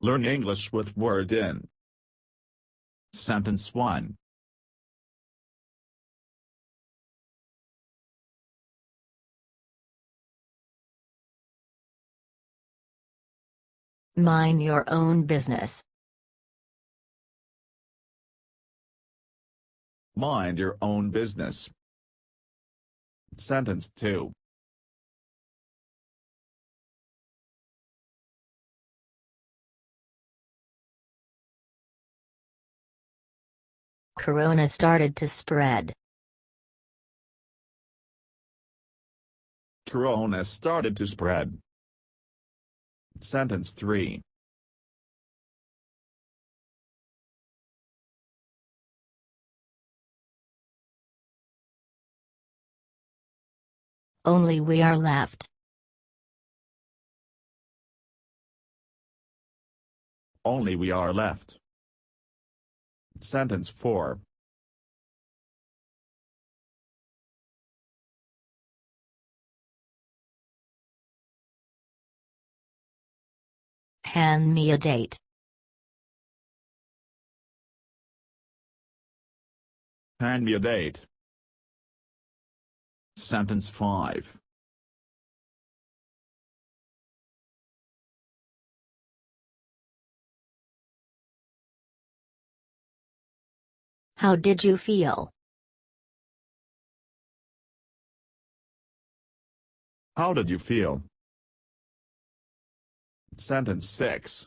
Learn English with Word in. Sentence 1. Mind your own business. Mind your own business. Sentence 2. Corona started to spread. Corona started to spread. Sentence 3. Only we are left. Only we are left. Sentence 4. Hand me a date. Hand me a date. Sentence 5. How did you feel? How did you feel? Sentence 6.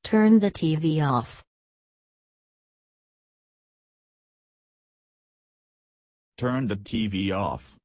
Turn the TV off. Turn the TV off.